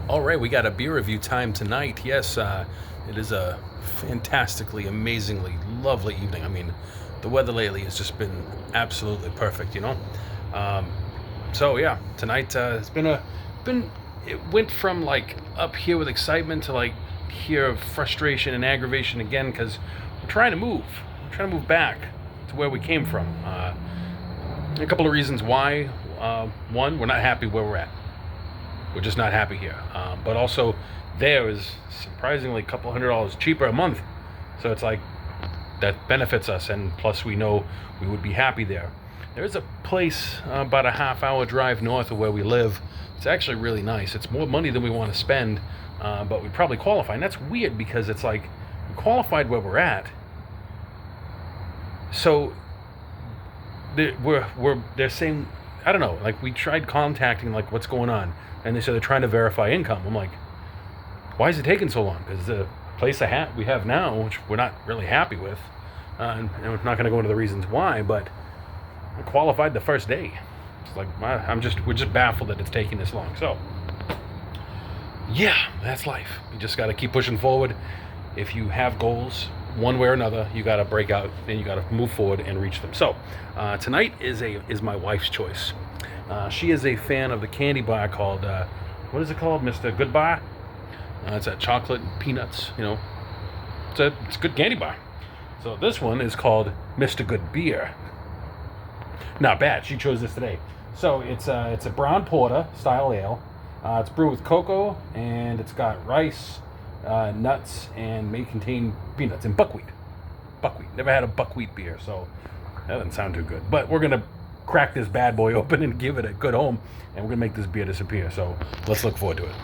All right, we got a beer review time tonight. Yes, it is a fantastically, amazingly lovely evening. I mean, the weather lately has just been absolutely perfect, you know? Um, so yeah, tonight it's been it went from like up here with excitement to like here of frustration and aggravation again because we're trying to move. We're trying to move back to where we came from. A couple of reasons why. One, we're not happy where we're at. We're just not happy here. But also, there is surprisingly a couple $100 cheaper a month. So it's like that benefits us, and plus we know we would be happy there. There is a place about a half-hour drive north of where we live. It's actually really nice. It's more money than we want to spend, but we probably qualify. And that's weird because it's like we qualified where we're at. So they're saying, I don't know, like we tried contacting like what's going on, and they said they're trying to verify income. I'm like, why is it taking so long? Because the place we have now, which we're not really happy with, and we're not going to go into the reasons why, but we qualified the first day. It's like we're just baffled that it's taking this long. So yeah, that's life. You just got to keep pushing forward. If you have goals, one way or another, you got to break out and you got to move forward and reach them. So tonight is my wife's choice. She is a fan of the candy bar called what is it called, Mr. Goodbeer? It's a chocolate and peanuts. You know, it's a good candy bar. So this one is called Mr. Goodbeer. Not bad. She chose this today. So it's a brown porter style ale. It's brewed with cocoa, and it's got rice, nuts, and may contain peanuts and buckwheat. Buckwheat. Never had a buckwheat beer, so that doesn't sound too good. But we're gonna crack this bad boy open and give it a good home, and we're gonna make this beer disappear. So let's look forward to it.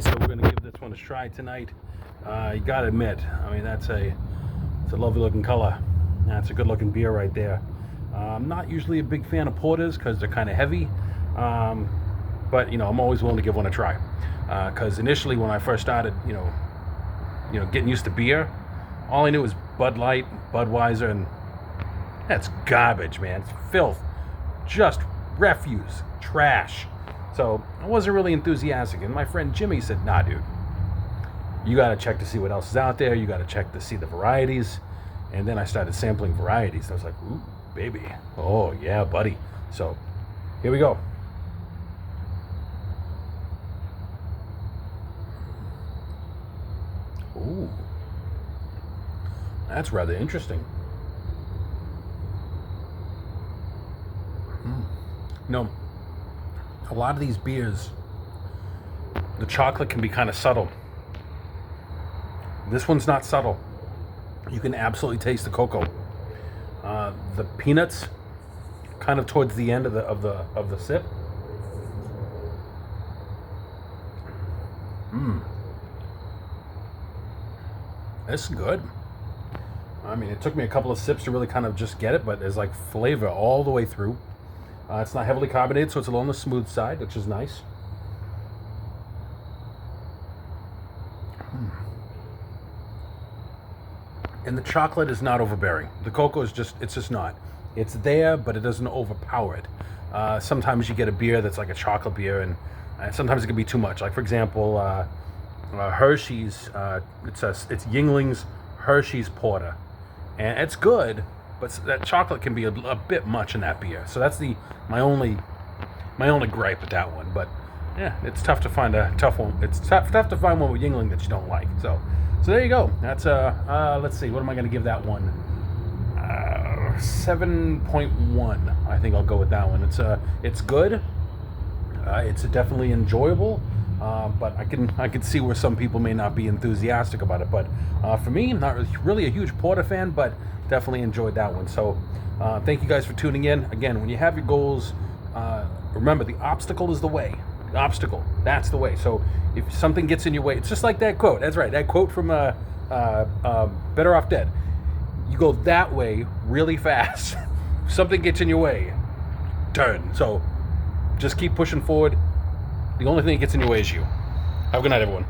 So we're gonna give this one a try tonight. You gotta admit, I mean it's a lovely looking color. That's a good looking beer right there. I'm not usually a big fan of porters because they're kind of heavy, but you know I'm always willing to give one a try. Because initially when I first started, you know, getting used to beer, all I knew was Bud Light, Budweiser, and that's garbage, man. It's filth, just refuse, trash. So I wasn't really enthusiastic, and my friend Jimmy said, nah, dude, you got to check to see what else is out there. You got to check to see the varieties. And then I started sampling varieties. I was like, ooh, baby. Oh, yeah, buddy. So here we go. Ooh, that's rather interesting. No. A lot of these beers, the chocolate can be kind of subtle. This one's not subtle. You can absolutely taste the cocoa. The peanuts, kind of towards the end of the sip. This is good. I mean, it took me a couple of sips to really kind of just get it, but there's like flavor all the way through. It's not heavily carbonated, so it's a little on the smooth side, which is nice. And the chocolate is not overbearing. The cocoa is it's just not. It's there, but it doesn't overpower it. Sometimes you get a beer that's like a chocolate beer, and sometimes it can be too much. Like for example, Hershey's. It's Yingling's Hershey's Porter, and it's good. But that chocolate can be a bit much in that beer. So that's my only gripe with that one. But yeah, it's tough to find a tough one. It's tough to find one with Yingling that you don't like. So there you go. That's let's see. What am I going to give that one? 7.1. I think I'll go with that one. It's good. It's definitely enjoyable. But I can see where some people may not be enthusiastic about it. But for me, I'm not really a huge porter fan, but definitely enjoyed that one. So thank you guys for tuning in. Again, when you have your goals, remember the obstacle is the way. obstacle. That's the way. So if something gets in your way, it's just like that quote. That's right. That quote from Better Off Dead. You go that way really fast. Something gets in your way, turn. So just keep pushing forward. The only thing that gets in your way is you. Have a good night, everyone.